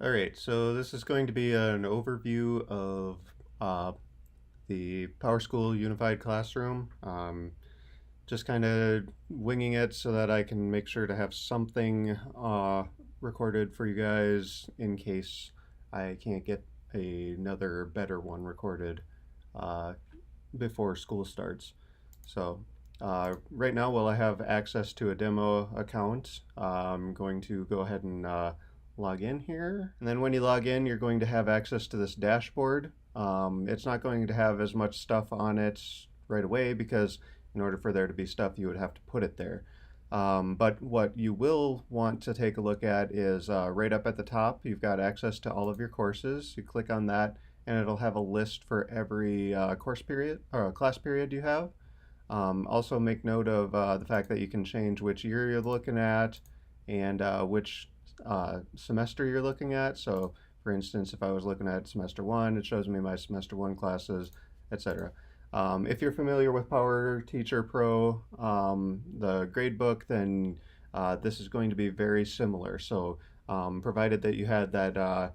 All right, so this is going to be an overview of uh, the PowerSchool Unified Classroom. Just kind of winging it so that I can make sure to have something recorded for you guys in case I can't get another better one recorded uh, before school starts. So right now, while I have access to a demo account, I'm going to go ahead and log in here. And then when you log in, you're going to have access to this dashboard. It's not going to have as much stuff on it right away because in order for there to be stuff, you would have to put it there. But what you will want to take a look at is right up at the top, you've got access to all of your courses. You click on that and it'll have a list for every course period or class period you have. Also make note of the fact that you can change which year you're looking at and which semester you're looking at. So for instance, if I was looking at semester one, it shows me my semester one classes, etc. If you're familiar with Power Teacher Pro, the gradebook, then this is going to be very similar. So provided that you had that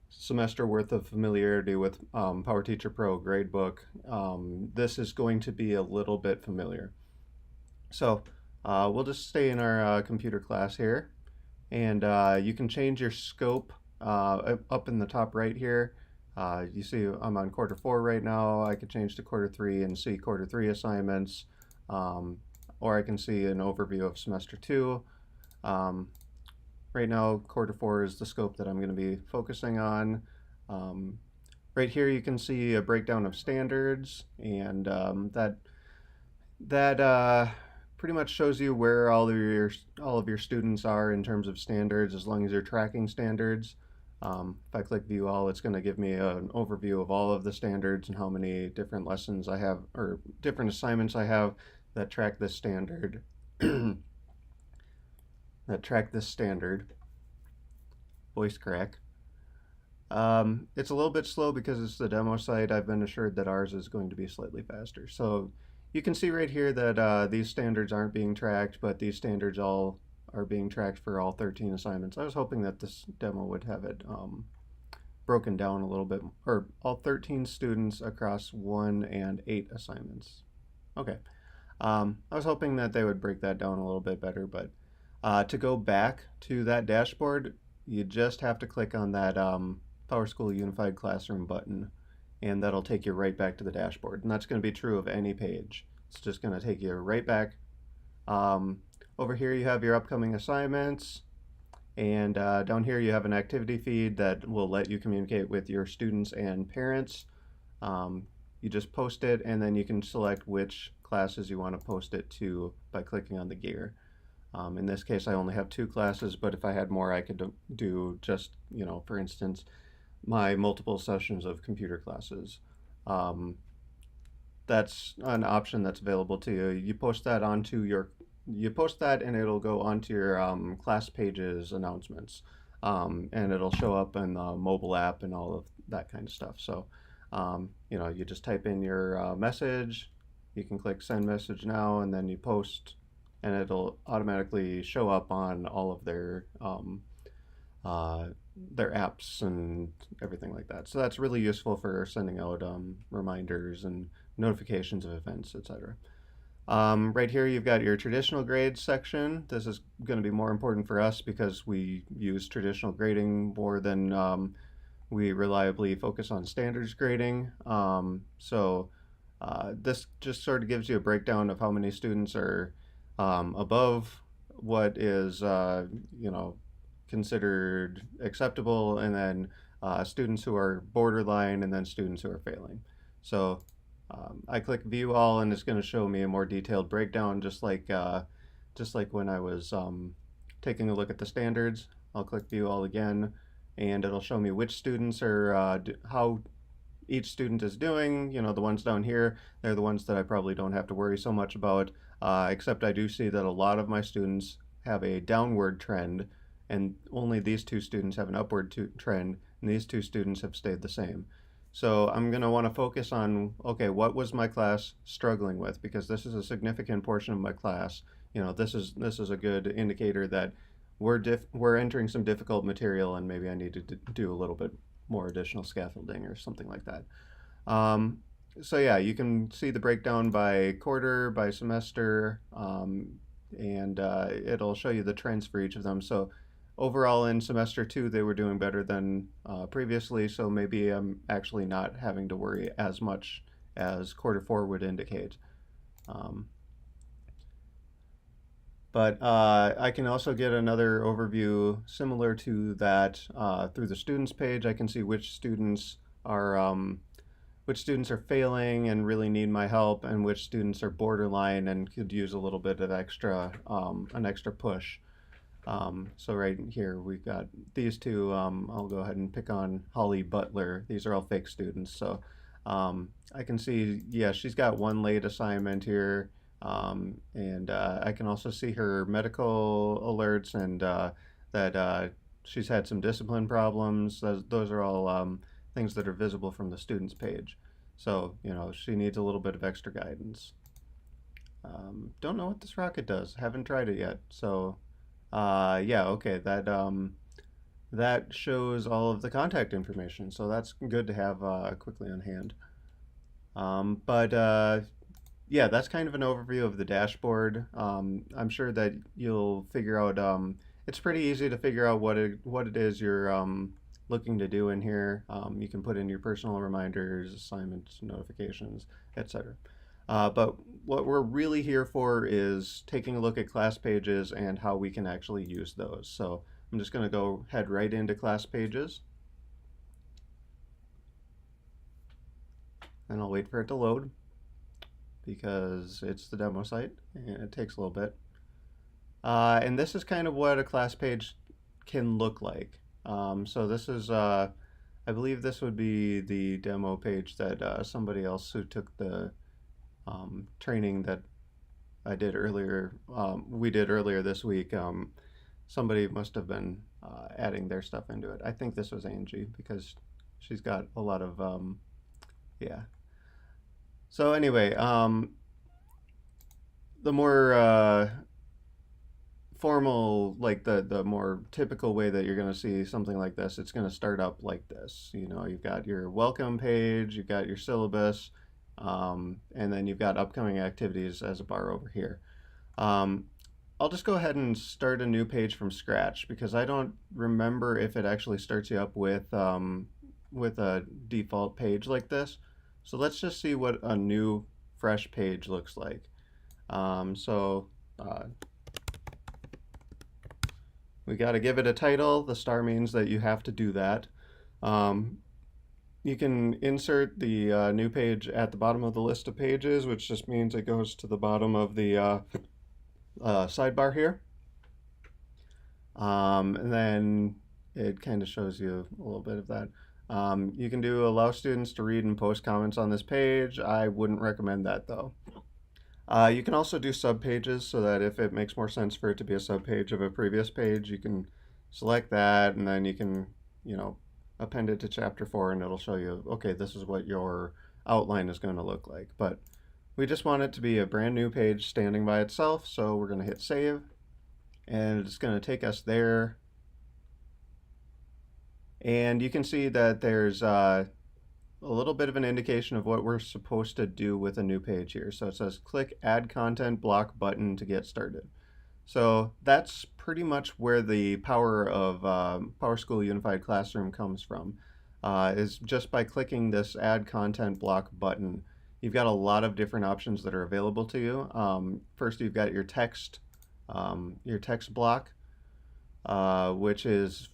semester worth of familiarity with Power Teacher Pro gradebook, this is going to be a little bit familiar. So we'll just stay in our computer class here, and you can change your scope up in the top right here. You see I'm on quarter four right now. I could change to quarter three and see quarter three assignments, um, or I can see an overview of semester two. Um, right now, quarter four is the scope that I'm going to be focusing on. Um, right here, you can see a breakdown of standards, and that pretty much shows you where all of your students are in terms of standards, as long as you're tracking standards. If I click View All, it's going to give me an overview of all of the standards and how many different lessons I have or different assignments I have that track this standard. that track this standard. Voice crack. It's a little bit slow because it's the demo site. I've been assured that ours is going to be slightly faster. So you can see right here that these standards aren't being tracked, but these standards all are being tracked for all 13 assignments. I was hoping that this demo would have it broken down a little bit, or all 13 students across 1 and 8 assignments. Okay. I was hoping that they would break that down a little bit better, but to go back to that dashboard, you just have to click on that PowerSchool Unified Classroom button, and that'll take you right back to the dashboard. And that's going to be true of any page. It's just going to take you right back. Over here you have your upcoming assignments, and down here you have an activity feed that will let you communicate with your students and parents. You just post it, and then you can select which classes you want to post it to by clicking on the gear. In this case, I only have 2 classes, but if I had more, I could do just, for instance, my multiple sessions of computer classes. That's an option that's available to you. You post that and it'll go onto your class pages announcements. And it'll show up in the mobile app and all of that kind of stuff. So, you just type in your message, you can click send message now, and then you post, and it'll automatically show up on all of their apps and everything like that. So that's really useful for sending out reminders and notifications of events, etc. Right here, you've got your traditional grades section. This is going to be more important for us because we use traditional grading more than we reliably focus on standards grading. This just sort of gives you a breakdown of how many students are above what is, considered acceptable, and then students who are borderline, and then students who are failing. So I click View All, and it's going to show me a more detailed breakdown, just like when I was taking a look at the standards. I'll click View All again, and it'll show me which students are how each student is doing. The ones down here, they're the ones that I probably don't have to worry so much about, except I do see that a lot of my students have a downward trend, and only these 2 students have an upward trend, and these 2 students have stayed the same. So I'm going to want to focus on, okay, what was my class struggling with? Because this is a significant portion of my class. This is a good indicator that we're entering some difficult material and maybe I need to do a little bit more additional scaffolding or something like that. Um, so yeah, you can see the breakdown by quarter, by semester, and it'll show you the trends for each of them. So overall in semester 2, they were doing better than previously, so maybe I'm actually not having to worry as much as quarter 4 would indicate. Um, but I can also get another overview similar to that through the students page. I can see which students are failing and really need my help, and which students are borderline and could use a little bit of an extra push. So right here we've got these two. I'll go ahead and pick on Holly Butler. These are all fake students. So I can see, yeah, she's got one late assignment here. And I can also see her medical alerts and that she's had some discipline problems. Those are all things that are visible from the students page. So, she needs a little bit of extra guidance. Don't know what this rocket does. Haven't tried it yet. So, yeah, okay. That shows all of the contact information. So that's good to have quickly on hand. But yeah, that's kind of an overview of the dashboard. I'm sure that you'll figure out. It's pretty easy to figure out what it is you're looking to do in here. You can put in your personal reminders, assignments, notifications, etc. But what we're really here for is taking a look at class pages and how we can actually use those. So I'm just going to head right into class pages, and I'll wait for it to load because it's the demo site and it takes a little bit. And this is kind of what a class page can look like. So this is, I believe this would be the demo page that somebody else who took the training that I did earlier, we did earlier this week. Somebody must have been adding their stuff into it. I think this was Angie because she's got a lot of, yeah. So anyway, the more formal, like the more typical way that you're going to see something like this, it's going to start up like this. You've got your welcome page, you've got your syllabus, and then you've got upcoming activities as a bar over here. I'll just go ahead and start a new page from scratch because I don't remember if it actually starts you up with a default page like this. So let's just see what a new fresh page looks like. We got to give it a title. The star means that you have to do that. You can insert the new page at the bottom of the list of pages, which just means it goes to the bottom of the sidebar here. And then it kind of shows you a little bit of that. You can do allow students to read and post comments on this page. I wouldn't recommend that though. You can also do subpages so that if it makes more sense for it to be a subpage of a previous page, you can select that and then you can, append it to chapter 4 and it'll show you, okay, this is what your outline is going to look like. But we just want it to be a brand new page standing by itself, so we're going to hit save and it's going to take us there. And you can see that there's a little bit of an indication of what we're supposed to do with a new page here. So it says click add content block button to get started. So that's pretty much where the power of PowerSchool Unified Classroom comes from, is just by clicking this add content block button. You've got a lot of different options that are available to you. First, you've got your text block, which is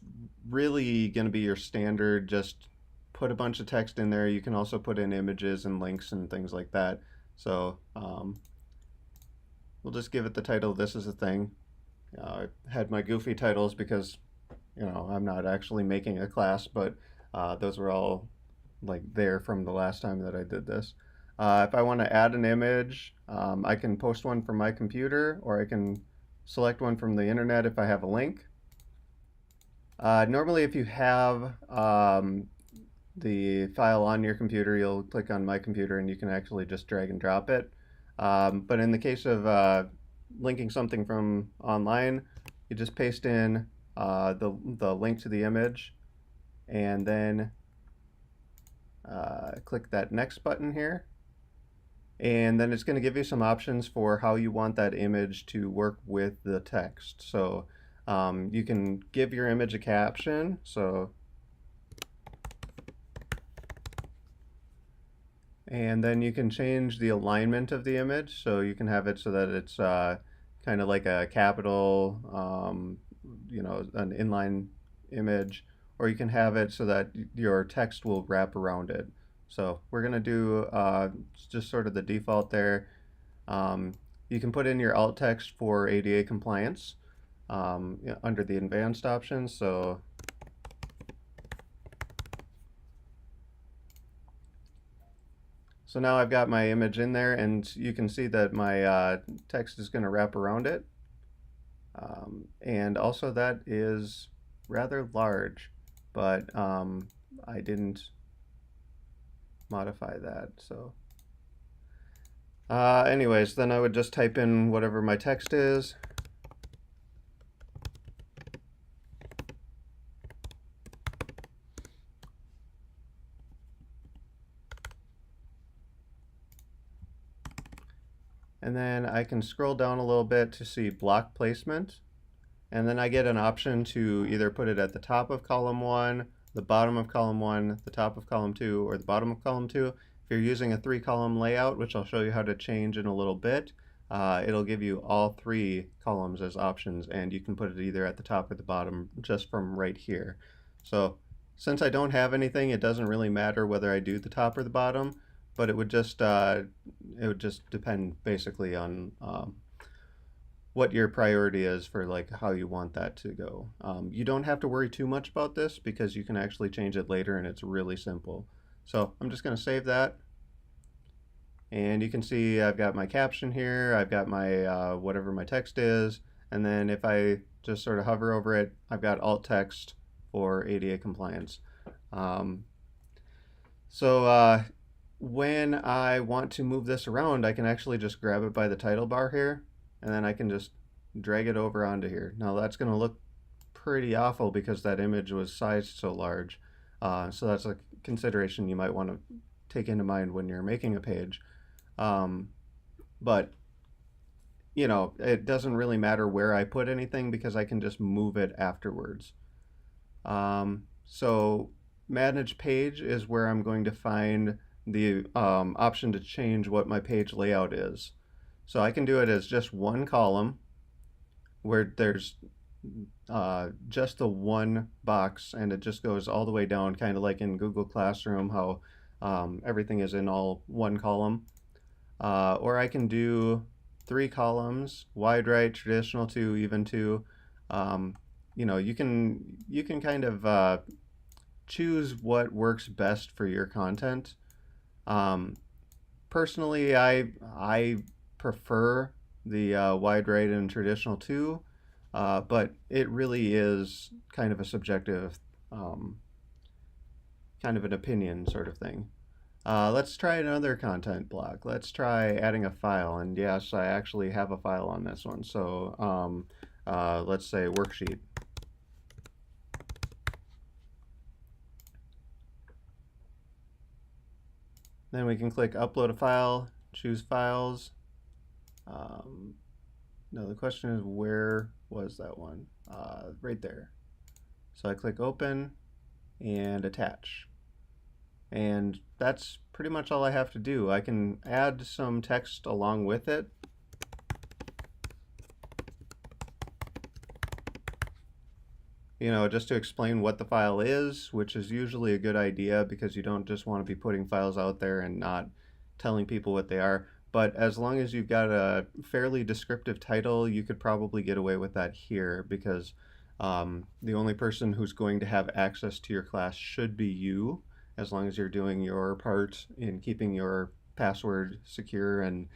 really going to be your standard, just put a bunch of text in there. You can also put in images and links and things like that. So we'll just give it the title, This is a Thing. I had my goofy titles because, I'm not actually making a class, but those were all like there from the last time that I did this. If I want to add an image, I can post one from my computer, or I can select one from the internet if I have a link. Normally, if you have the file on your computer, you'll click on my computer and you can actually just drag and drop it. But in the case of linking something from online, you just paste in the link to the image, and then click that next button here. And then it's going to give you some options for how you want that image to work with the text. So you can give your image a caption. And then you can change the alignment of the image. So you can have it so that it's kind of like a capital, an inline image, or you can have it so that your text will wrap around it. So we're going to do just sort of the default there. You can put in your alt text for ADA compliance under the advanced options. So now I've got my image in there, and you can see that my text is going to wrap around it. And also that is rather large, but I didn't modify that. So anyways, then I would just type in whatever my text is. And then I can scroll down a little bit to see block placement. And then I get an option to either put it at the top of column 1, the bottom of column 1, the top of column 2, or the bottom of column 2. If you're using a 3-column layout, which I'll show you how to change in a little bit, it'll give you all 3 columns as options, and you can put it either at the top or the bottom just from right here. So since I don't have anything, it doesn't really matter whether I do the top or the bottom, but it would just depend basically on what your priority is for like how you want that to go. You don't have to worry too much about this because you can actually change it later, and it's really simple. So I'm just going to save that, and you can see I've got my caption here, I've got my whatever my text is, and then if I just sort of hover over it, I've got alt text for ADA compliance. When I want to move this around, I can actually just grab it by the title bar here, and then I can just drag it over onto here. Now that's going to look pretty awful because that image was sized so large. So that's a consideration you might want to take into mind when you're making a page. But you know, it doesn't really matter where I put anything because I can just move it afterwards. So manage page is where I'm going to find the option to change what my page layout is. So I can do it as just one column where there's just the one box, and it just goes all the way down, kind of like in Google Classroom how everything is in all one column. Or I can do 3 columns, wide right, traditional 2, even 2. You know, you can kind of choose what works best for your content. Personally, I prefer the wide right and traditional 2, but it really is kind of a subjective, kind of an opinion sort of thing. Let's try another content block. Let's try adding a file, and yes, I actually have a file on this one. So let's say worksheet. Then we can click upload a file, choose files. No, the question is, where was that one? Right there. So I click open and attach. And that's pretty much all I have to do. I can add some text along with it. You know, just to explain what the file is, which is usually a good idea because you don't just want to be putting files out there and not telling people what they are. But as long as you've got a fairly descriptive title, you could probably get away with that here because the only person who's going to have access to your class should be you, as long as you're doing your part in keeping your password secure and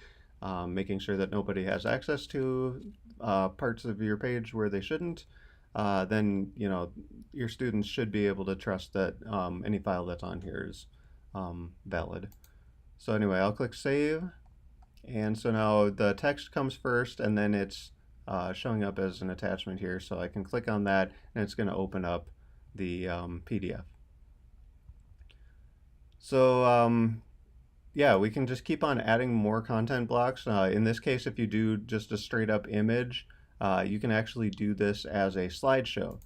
making sure that nobody has access to parts of your page where they shouldn't. Then you know your students should be able to trust that any file that's on here is valid. So anyway, I'll click save, and so now the text comes first, and then it's showing up as an attachment here, so I can click on that and it's going to open up the PDF. So yeah, we can just keep on adding more content blocks. In this case, if you do just a straight up image, you can actually do this as a slideshow.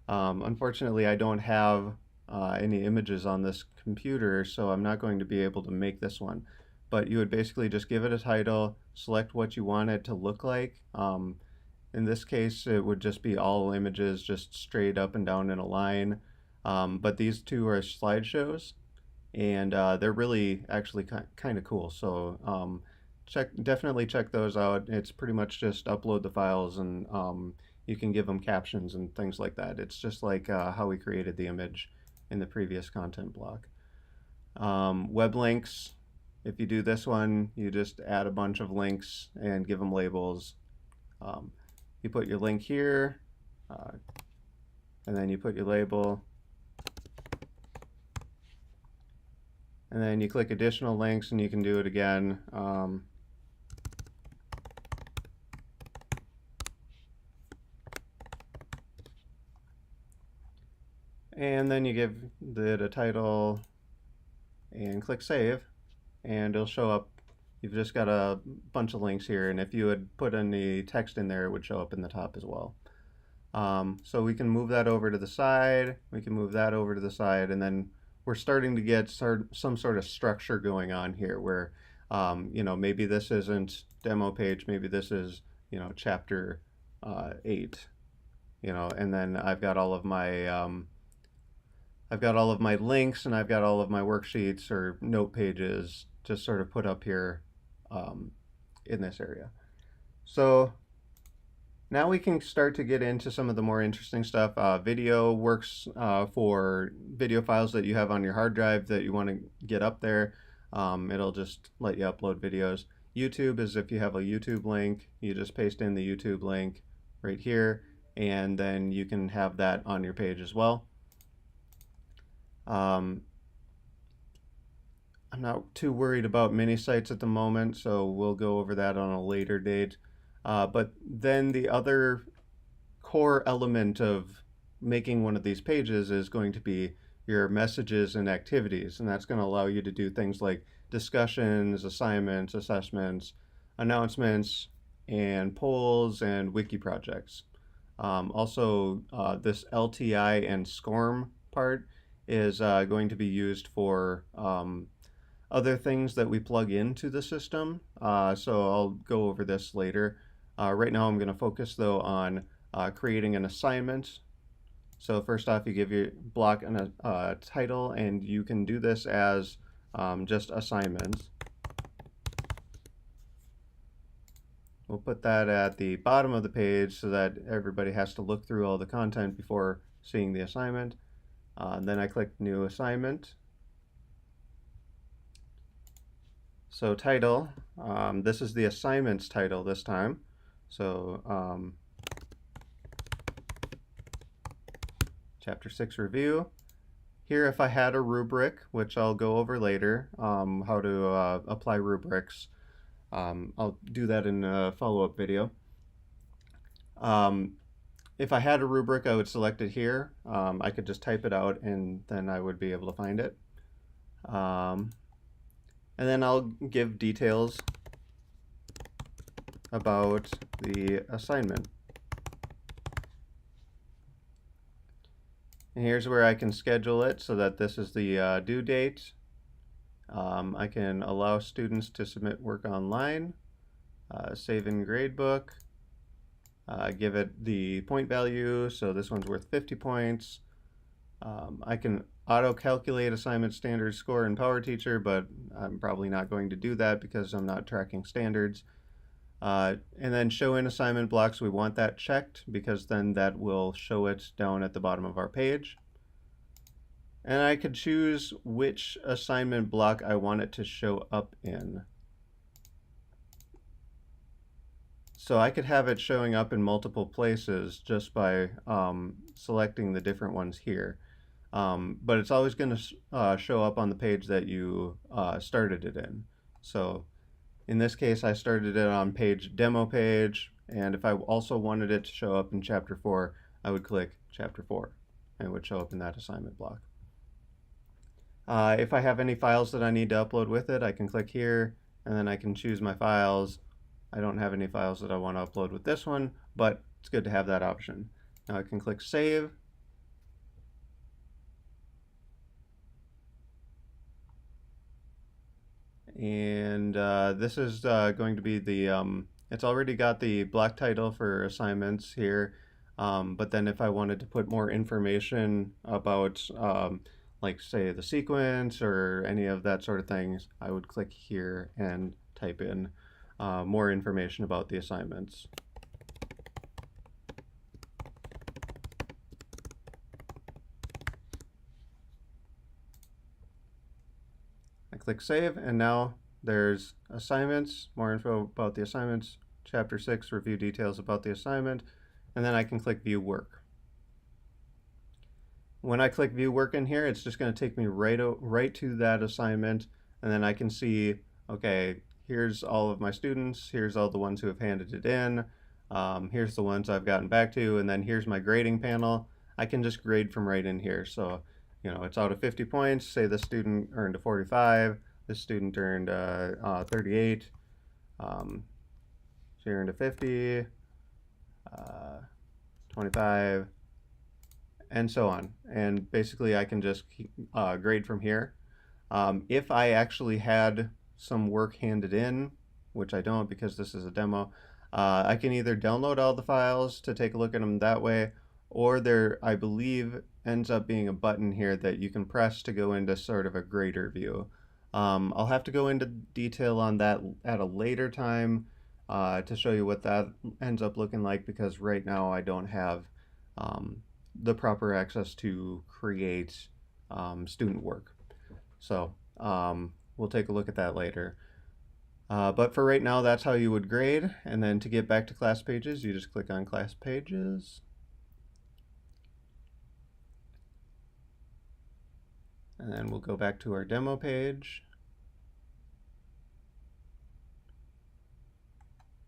Unfortunately, I don't have any images on this computer, so I'm not going to be able to make this one. But you would basically just give it a title, select what you want it to look like. In this case, it would just be all images just straight up and down in a line. But these two are slideshows, and they're really actually kind of cool. So definitely check those out. It's pretty much just upload the files and you can give them captions and things like that. It's just like how we created the image in the previous content block. Web links, if you do this one, you just add a bunch of links and give them labels. You put your link here, and then you put your label, and then you click additional links and you can do it again. And then you give it a title and click save, and it'll show up. You've just got a bunch of links here, and if you had put any text in there, it would show up in the top as well. So we can move that over to the side, we can move that over to the side, and then we're starting to get some sort of structure going on here where, you know, maybe this isn't demo page, maybe this is, you know, chapter 8, you know, and then I've got all of my links, and I've got all of my worksheets or note pages just sort of put up here in this area. So now we can start to get into some of the more interesting stuff. Video works for video files that you have on your hard drive that you want to get up there. It'll just let you upload videos. YouTube is if you have a YouTube link, you just paste in the YouTube link right here, and then you can have that on your page as well. I'm not too worried about mini sites at the moment, so we'll go over that on a later date. But then the other core element of making one of these pages is going to be your messages and activities, and that's going to allow you to do things like discussions, assignments, assessments, announcements, and polls and wiki projects. Also, this LTI and SCORM part is going to be used for other things that we plug into the system. So I'll go over this later. Right now I'm going to focus though on creating an assignment. So first off, you give your block a title, and you can do this as just assignments. We'll put that at the bottom of the page so that everybody has to look through all the content before seeing the assignment. Then I click New Assignment. So title, this is the assignment's title this time. So Chapter 6 Review. Here, if I had a rubric, which I'll go over later, how to apply rubrics, I'll do that in a follow-up video. If I had a rubric, I would select it here. I could just type it out and then I would be able to find it. And then I'll give details about the assignment. And here's where I can schedule it so that this is the due date. I can allow students to submit work online, save in gradebook. Give it the point value, so this one's worth 50 points. I can auto-calculate assignment standard score in PowerTeacher, but I'm probably not going to do that because I'm not tracking standards. And then show in assignment blocks, we want that checked because then that will show it down at the bottom of our page. And I could choose which assignment block I want it to show up in. So I could have it showing up in multiple places just by selecting the different ones here. But it's always going to show up on the page that you started it in. So in this case, I started it on page demo page, And if I also wanted it to show up in Chapter 4, I would click Chapter 4, and it would show up in that assignment block. If I have any files that I need to upload with it, I can click here, and then I can choose my files. I don't have any files that I want to upload with this one, but it's good to have that option. Now I can click Save. And this is going to be the, it's already got the block title for assignments here, but then if I wanted to put more information about, like say the sequence or any of that sort of things, I would click here and type in more information about the assignments. I click Save, and now there's assignments, more info about the assignments, Chapter 6, review details about the assignment, and then I can click View Work. When I click View Work in here, it's just going to take me right to that assignment, and then I can see, okay, here's all of my students, here's all the ones who have handed it in, here's the ones I've gotten back to, and then here's my grading panel. I can just grade from right in here. So, you know, it's out of 50 points. Say the student earned a 45, this student earned 38, she earned a 50, 25, and so on. And basically I can just grade from here. If I actually had some work handed in, which I don't because this is a demo, I can either download all the files to take a look at them that way, or there, I believe, ends up being a button here that you can press to go into sort of a grader view. I'll have to go into detail on that at a later time to show you what that ends up looking like, because right now I don't have the proper access to create student work. So we'll take a look at that later. But for right now, that's how you would grade. And then to get back to class pages, you just click on class pages. And then we'll go back to our demo page.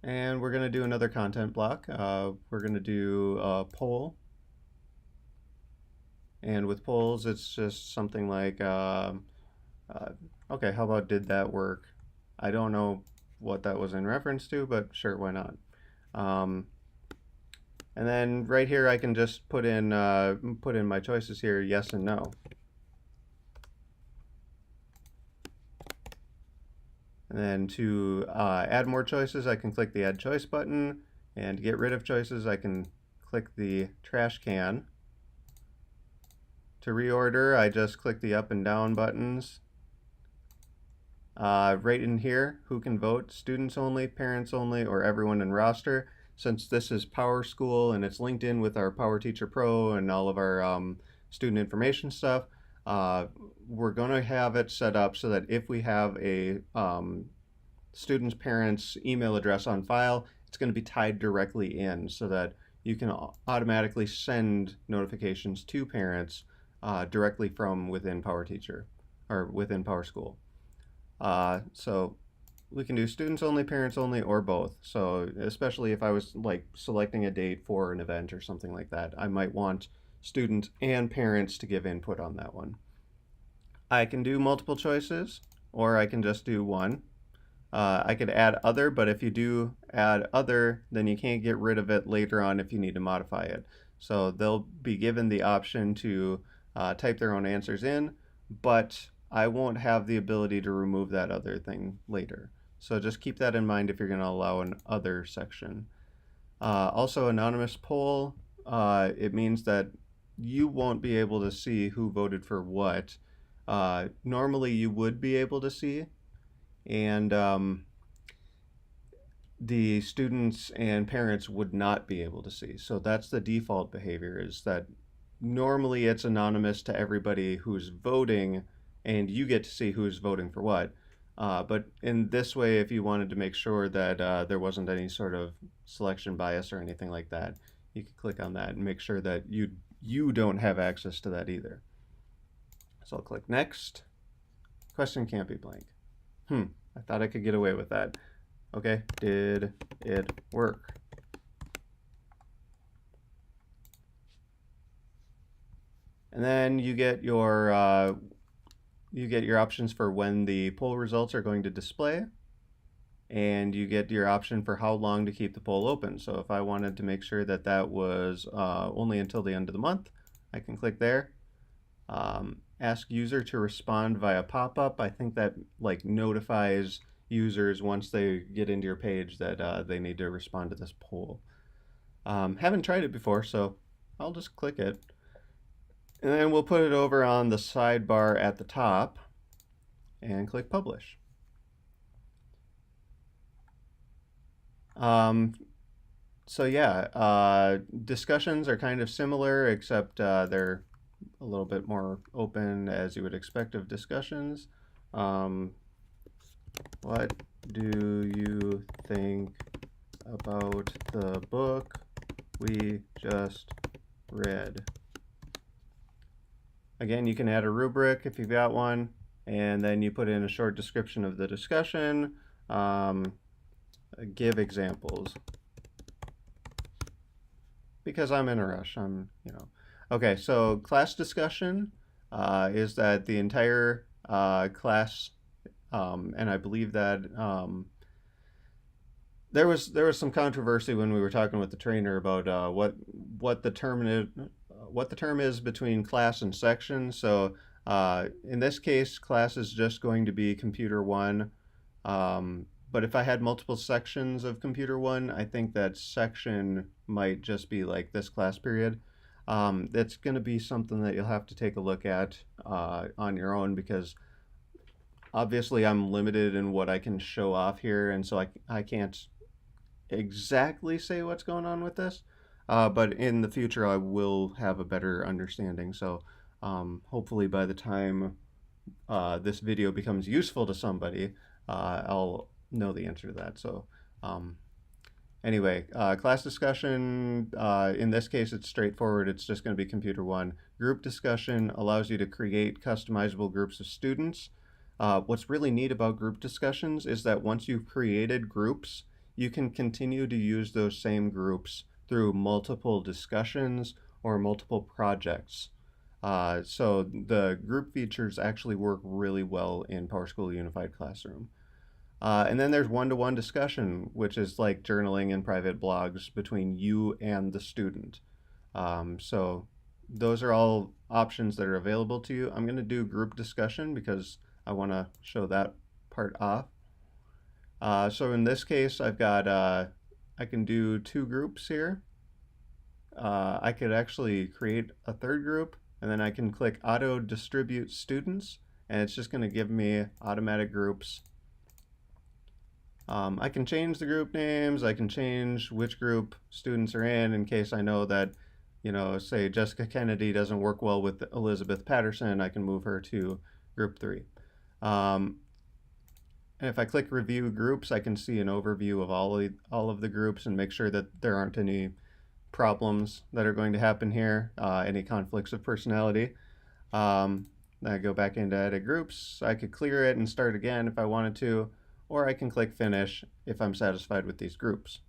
And we're going to do another content block. We're going to do a poll. And with polls, it's just something like, okay, how about did that work? I don't know what that was in reference to, but sure, why not? And then right here, I can just put in my choices here, yes and no. And then to add more choices, I can click the Add Choice button. And to get rid of choices, I can click the trash can. To reorder, I just click the up and down buttons. Right in here, who can vote, students only, parents only, or everyone in roster. Since this is PowerSchool and it's linked in with our PowerTeacher Pro and all of our student information stuff, we're going to have it set up so that if we have a student's parent's email address on file, it's going to be tied directly in so that you can automatically send notifications to parents directly from within PowerTeacher or within PowerSchool. So we can do students only, parents only, or both. So especially if I was like selecting a date for an event or something like that, I might want students and parents to give input on that one. I can do multiple choices, or I can just do one. I could add other, but if you do add other, then you can't get rid of it later on if you need to modify it. So they'll be given the option to type their own answers in, but I won't have the ability to remove that other thing later. So just keep that in mind if you're going to allow an other section. Also, anonymous poll, it means that you won't be able to see who voted for what. Normally you would be able to see, and the students and parents would not be able to see. So that's the default behavior, is that normally it's anonymous to everybody who's voting, and you get to see who's voting for what. But in this way, if you wanted to make sure that there wasn't any sort of selection bias or anything like that, you could click on that and make sure that you don't have access to that either. So I'll click Next. Question can't be blank. I thought I could get away with that. Okay, did it work? And then you get your options for when the poll results are going to display, and you get your option for how long to keep the poll open. So if I wanted to make sure that that was only until the end of the month, I can click there. Ask user to respond via pop-up. I think that like notifies users once they get into your page that they need to respond to this poll. Haven't tried it before, so I'll just click it. And then we'll put it over on the sidebar at the top and click publish. So yeah, discussions are kind of similar, except they're a little bit more open, as you would expect of discussions. What do you think about the book we just read? Again, you can add a rubric if you've got one, and then you put in a short description of the discussion. Give examples. Because I'm in a rush, Okay, so class discussion is that the entire class, and I believe that there was some controversy when we were talking with the trainer about what the term is between class and section. So in this case, class is just going to be computer one. But if I had multiple sections of computer one, I think that section might just be like this class period. That's going to be something that you'll have to take a look at on your own, because obviously I'm limited in what I can show off here, and so I can't exactly say what's going on with this. But in the future, I will have a better understanding. So hopefully by the time this video becomes useful to somebody, I'll know the answer to that. So anyway, class discussion, in this case it's straightforward. It's just going to be computer one. Group discussion allows you to create customizable groups of students. What's really neat about group discussions is that once you've created groups, you can continue to use those same groups through multiple discussions or multiple projects. So the group features actually work really well in PowerSchool Unified Classroom. And then there's one-to-one discussion, which is like journaling and private blogs between you and the student. So those are all options that are available to you. I'm going to do group discussion because I want to show that part off. So in this case, I've got, I can do 2 groups here. I could actually create a 3rd group, and then I can click auto distribute students, and it's just going to give me automatic groups. I can change the group names. I can change which group students are in case I know that, say Jessica Kennedy doesn't work well with Elizabeth Patterson. I can move her to group 3. And if I click review groups, I can see an overview of all of the groups and make sure that there aren't any problems that are going to happen here, any conflicts of personality. Then I go back into edit groups. I could clear it and start again if I wanted to, or I can click finish if I'm satisfied with these groups.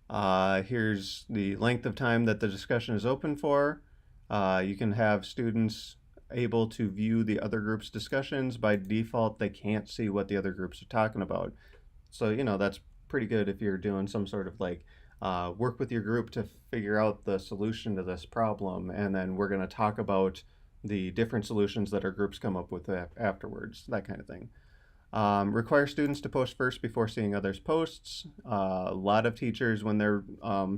Here's the length of time that the discussion is open for. You can have students able to view the other group's discussions. By default, they can't see what the other groups are talking about. So, that's pretty good if you're doing some sort of like work with your group to figure out the solution to this problem, and then we're going to talk about the different solutions that our groups come up with afterwards, that kind of thing. Require students to post first before seeing others' posts. A lot of teachers, when they're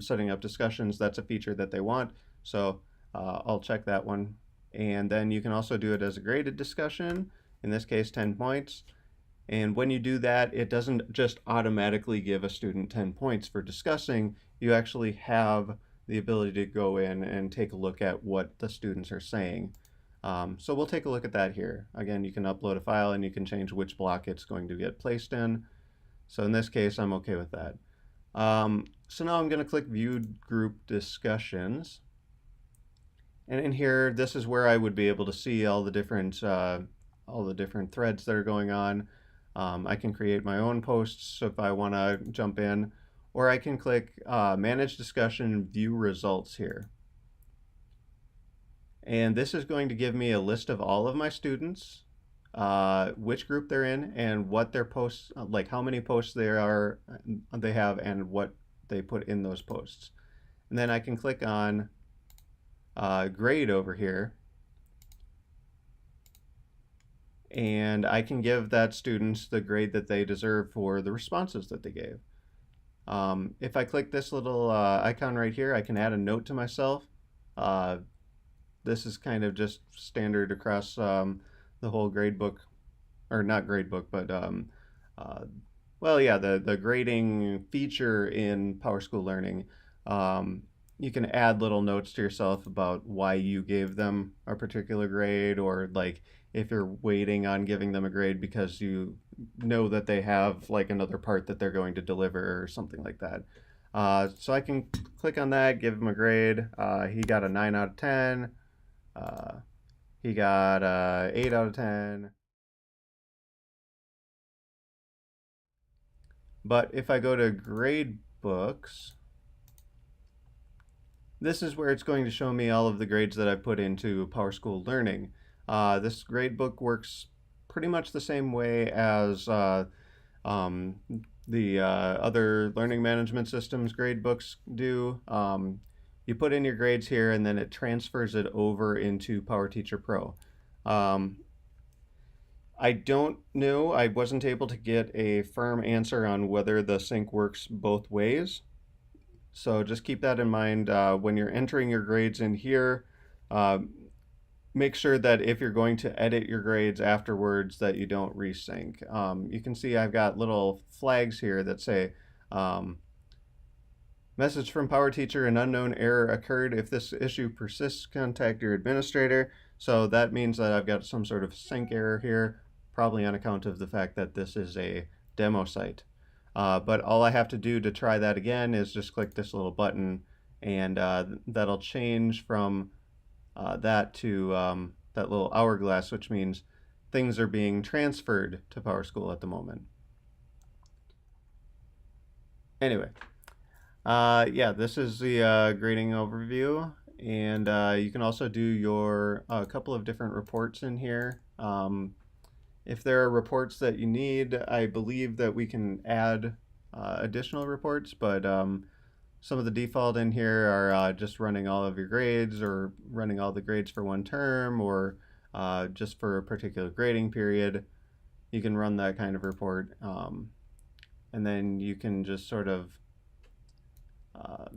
setting up discussions, that's a feature that they want. So I'll check that one. And then you can also do it as a graded discussion, in this case 10 points. And when you do that, it doesn't just automatically give a student 10 points for discussing. You actually have the ability to go in and take a look at what the students are saying. So we'll take a look at that here. Again, you can upload a file and you can change which block it's going to get placed in. So in this case, I'm okay with that. So now I'm going to click View Group Discussions. And in here, this is where I would be able to see all the different threads that are going on. I can create my own posts if I want to jump in, or I can click Manage Discussion, View Results here. And this is going to give me a list of all of my students, which group they're in, and what their posts, like how many posts they have, and what they put in those posts. And then I can click on grade over here, and I can give that students the grade that they deserve for the responses that they gave. If I click this little icon right here, I can add a note to myself. This is kind of just standard across the whole grade book, or not grade book, but uh, well, yeah, the grading feature in PowerSchool Learning. You can add little notes to yourself about why you gave them a particular grade, or like if you're waiting on giving them a grade because you know that they have like another part that they're going to deliver or something like that. So I can click on that, give him a grade. He got a 9 out of 10. Uh, he got 8 out of 10. But if I go to grade books, this is where it's going to show me all of the grades that I put into PowerSchool Learning. This grade book works pretty much the same way as um, the other learning management systems grade books do. You put in your grades here, and then it transfers it over into PowerTeacher Pro. Um, I don't know. I wasn't able to get a firm answer on whether the sync works both ways. So just keep that in mind when you're entering your grades in here. Uh, Make sure that if you're going to edit your grades afterwards that you don't resync. You can see I've got little flags here that say um, message from PowerTeacher, an unknown error occurred. If this issue persists, contact your administrator. So that means that I've got some sort of sync error here, probably on account of the fact that this is a demo site. But all I have to do to try that again is just click this little button, and that'll change from that to that little hourglass, which means things are being transferred to PowerSchool at the moment. Anyway, yeah, this is the grading overview, and you can also do your a couple of different reports in here. If there are reports that you need, I believe that we can add additional reports, but some of the default in here are just running all of your grades, or running all the grades for one term, or just for a particular grading period. You can run that kind of report, and then you can just sort of uh,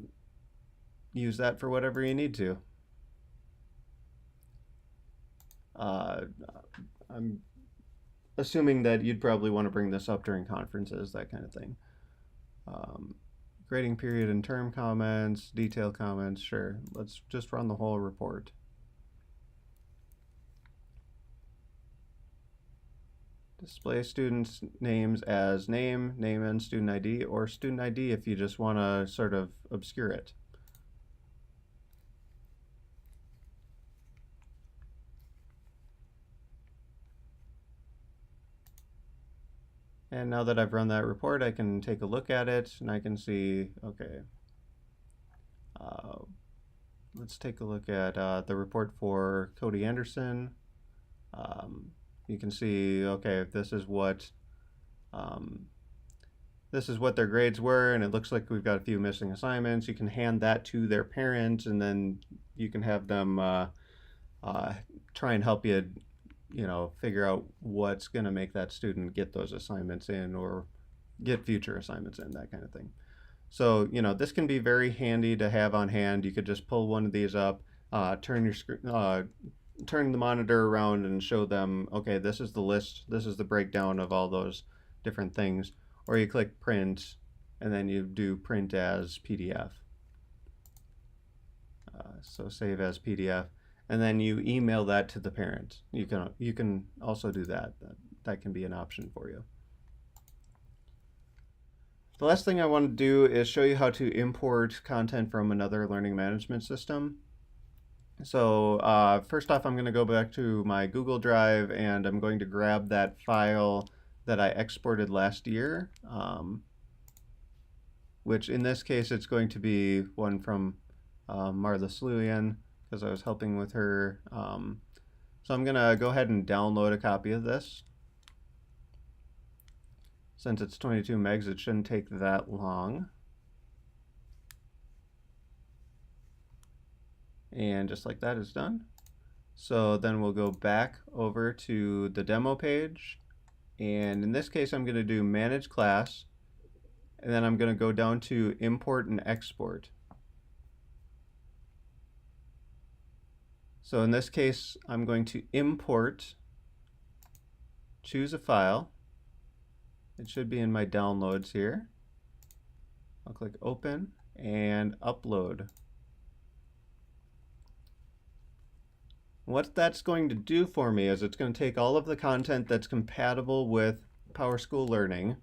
use that for whatever you need to. Uh, I'm assuming that you'd probably want to bring this up during conferences, that kind of thing. Um, Grading period and term comments, detail comments, sure. Let's just run the whole report. Display students' names as name, name and student ID, or student ID if you just want to sort of obscure it. And now that I've run that report, I can take a look at it, and I can see, okay, let's take a look at the report for Cody Anderson. You can see, okay, this is what their grades were, and it looks like we've got a few missing assignments. You can hand that to their parent, and then you can have them try and help you, figure out what's going to make that student get those assignments in, or get future assignments in, that kind of thing. So, this can be very handy to have on hand. You could just pull one of these up, turn the monitor around and show them, okay, this is the list, this is the breakdown of all those different things. Or you click print, and then you do print as PDF. So save as PDF, and then you email that to the parent. You can also do that. That can be an option for you. The last thing I want to do is show you how to import content from another learning management system. So first off, I'm going to go back to my Google Drive, and I'm going to grab that file that I exported last year, which in this case it's going to be one from Marla Sluyan. because I was helping with her. So I'm going to go ahead and download a copy of this. Since it's 22 megs, it shouldn't take that long. And just like that is done. So then we'll go back over to the demo page. And in this case, I'm going to do manage class. And then I'm going to go down to import and export. So in this case, I'm going to import, choose a file. It should be in my downloads here. I'll click open and upload. What that's going to do for me is it's going to take all of the content that's compatible with PowerSchool Learning,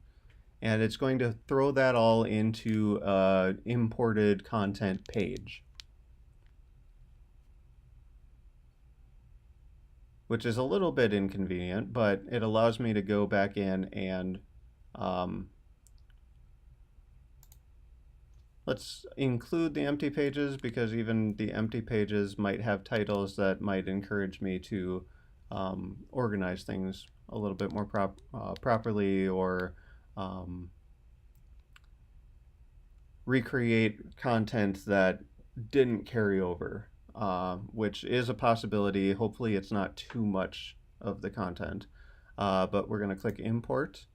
and it's going to throw that all into an imported content page, which is a little bit inconvenient, but it allows me to go back in and let's include the empty pages, because even the empty pages might have titles that might encourage me to organize things a little bit more properly, or recreate content that didn't carry over, which is a possibility. Hopefully it's not too much of the content, but we're going to click import.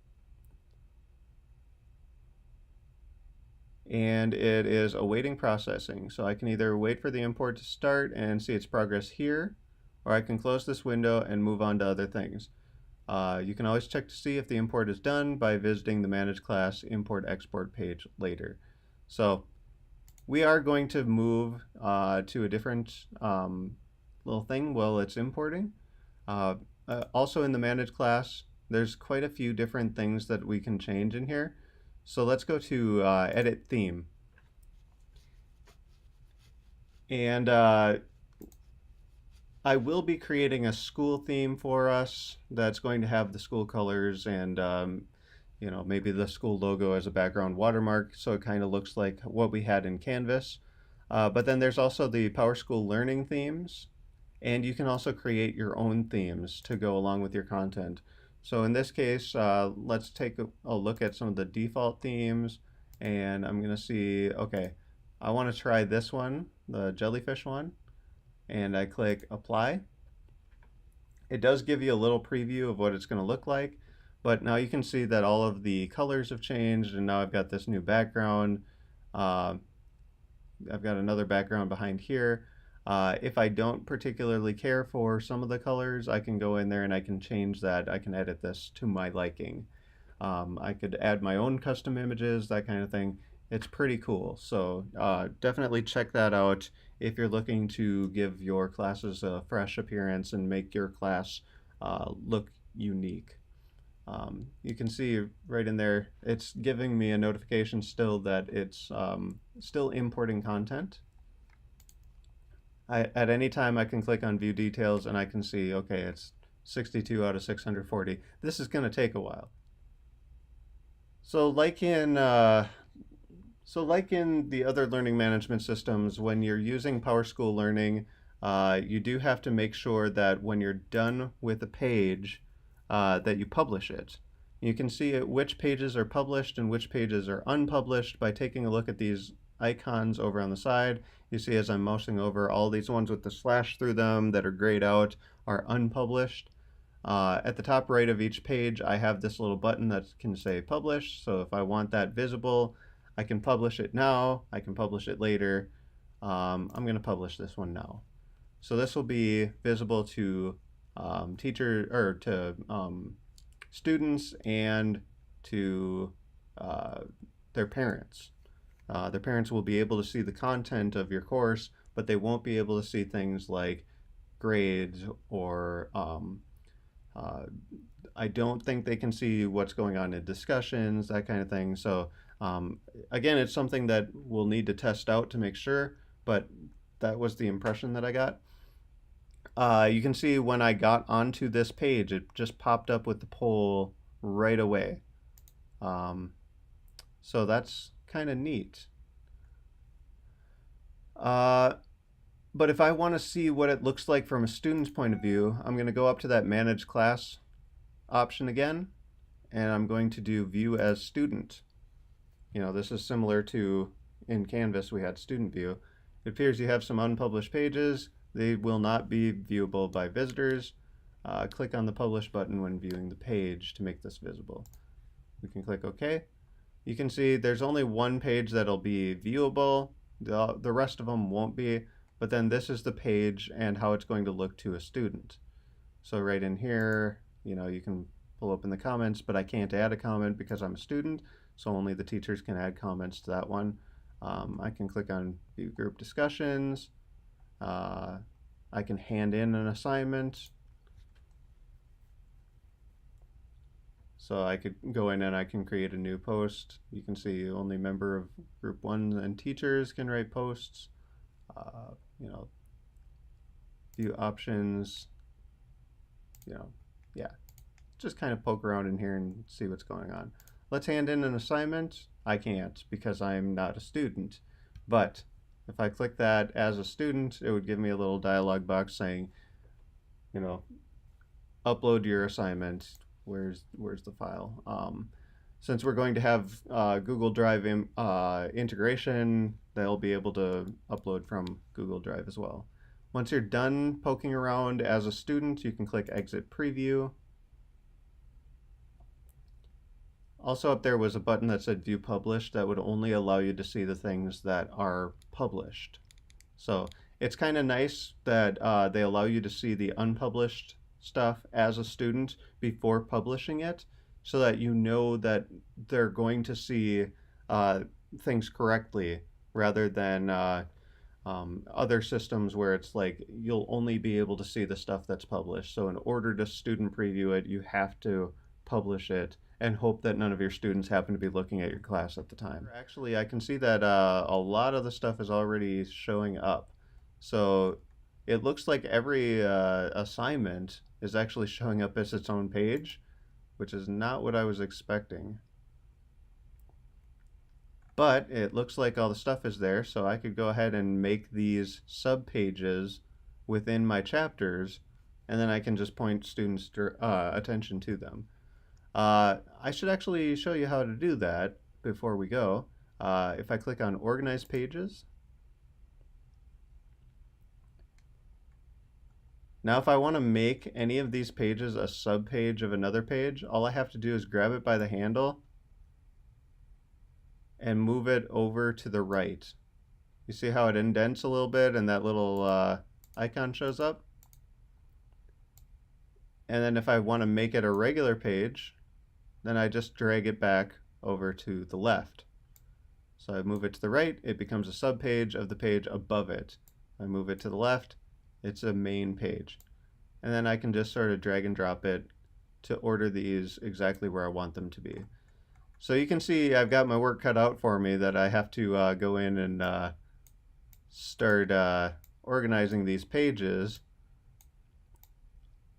And it is awaiting processing. So I can either wait for the import to start and see its progress here, or I can close this window and move on to other things. You can always check to see if the import is done by visiting the Manage Class Import Export page later. So we are going to move to a different little thing while it's importing. Also in the Manage Class, there's quite a few different things that we can change in here. So let's go to Edit Theme. And I will be creating a school theme for us that's going to have the school colors and you know, maybe the school logo as a background watermark, so it kind of looks like what we had in Canvas. But then there's also the PowerSchool Learning themes, and you can also create your own themes to go along with your content. So in this case, let's take a look at some of the default themes, and I'm going to see, okay, I want to try this one, the jellyfish one, and I click apply. It does give you a little preview of what it's going to look like, but now you can see that all of the colors have changed, and now I've got this new background. I've got another background behind here. If I don't particularly care for some of the colors, I can go in there and I can change that. I can edit this to my liking. I could add my own custom images, that kind of thing. It's pretty cool. So definitely check that out if you're looking to give your classes a fresh appearance and make your class look unique. You can see right in there, it's giving me a notification still that it's still importing content. At any time I can click on view details and I can see, okay, it's 62 out of 640. This is going to take a while. So like in the other learning management systems, when you're using PowerSchool Learning, you do have to make sure that when you're done with a page, that you publish it. You can see which pages are published and which pages are unpublished by taking a look at these icons over on the side. You see as I'm mousing over, all these ones with the slash through them that are grayed out are unpublished. At the top right of each page, I have this little button that can say publish. So if I want that visible, I can publish it now, I can publish it later. I'm going to publish this one now. So this will be visible to students and to their parents. Their parents will be able to see the content of your course, but they won't be able to see things like grades or I don't think they can see what's going on in discussions, that kind of thing. So again, it's something that we'll need to test out to make sure, but that was the impression that I got. You can see when I got onto this page, it just popped up with the poll right away. So that's kind of neat. But if I want to see what it looks like from a student's point of view, I'm going to go up to that Manage Class option again, and I'm going to do View as Student. This is similar to in Canvas we had Student View. It appears you have some unpublished pages. They will not be viewable by visitors. Click on the Publish button when viewing the page to make this visible. We can click OK. You can see there's only one page that'll be viewable. The rest of them won't be. But then this is the page and how it's going to look to a student. So right in here, you can pull open the comments, but I can't add a comment because I'm a student, so only the teachers can add comments to that one. I can click on View Group Discussions. I can hand in an assignment. So I could go in and I can create a new post. You can see only member of Group 1 and teachers can write posts. View options, yeah, just kind of poke around in here and see what's going on. Let's hand in an assignment. I can't because I'm not a student, but if I click that as a student, it would give me a little dialog box saying, upload your assignment. Where's the file? Since we're going to have Google Drive integration, they'll be able to upload from Google Drive as well. Once you're done poking around as a student, you can click Exit Preview. Also up there was a button that said View Published that would only allow you to see the things that are published. So it's kind of nice that they allow you to see the unpublished stuff as a student before publishing it, so that you know that they're going to see things correctly, rather than other systems where it's like you'll only be able to see the stuff that's published. So in order to student preview it, you have to publish it and hope that none of your students happen to be looking at your class at the time. Actually, I can see that a lot of the stuff is already showing up. So it looks like every assignment is actually showing up as its own page, which is not what I was expecting. But it looks like all the stuff is there, so I could go ahead and make these subpages within my chapters, and then I can just point students' attention to them. I should actually show you how to do that before we go. If I click on Organize Pages, now if I want to make any of these pages a subpage of another page, all I have to do is grab it by the handle and move it over to the right. You see how it indents a little bit and that little icon shows up? And then if I want to make it a regular page, then I just drag it back over to the left. So I move it to the right, it becomes a subpage of the page above it. I move it to the left, it's a main page. And then I can just sort of drag and drop it to order these exactly where I want them to be. So you can see I've got my work cut out for me, that I have to go in and start organizing these pages.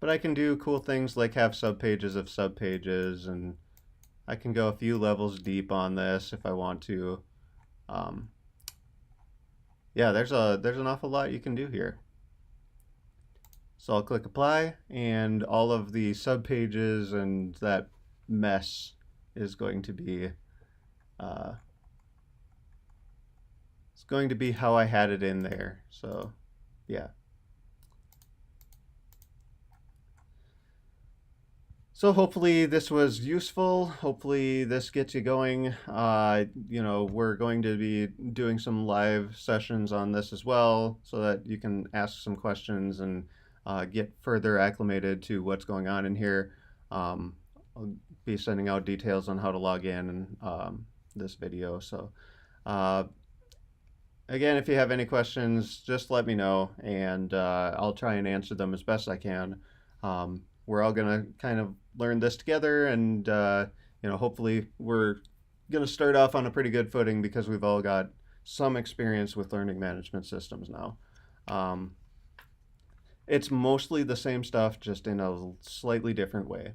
But I can do cool things like have subpages of subpages, and I can go a few levels deep on this if I want to. Yeah, there's an awful lot you can do here. So I'll click Apply, and all of the subpages and that mess is going to be it's going to be how I had it in there. So yeah. So hopefully this was useful. Hopefully this gets you going. We're going to be doing some live sessions on this as well, so that you can ask some questions and get further acclimated to what's going on in here. I'll be sending out details on how to log in this video. So again, if you have any questions, just let me know, and I'll try and answer them as best I can. We're all gonna kind of learn this together, and hopefully we're gonna start off on a pretty good footing, because we've all got some experience with learning management systems now. It's mostly the same stuff, just in a slightly different way.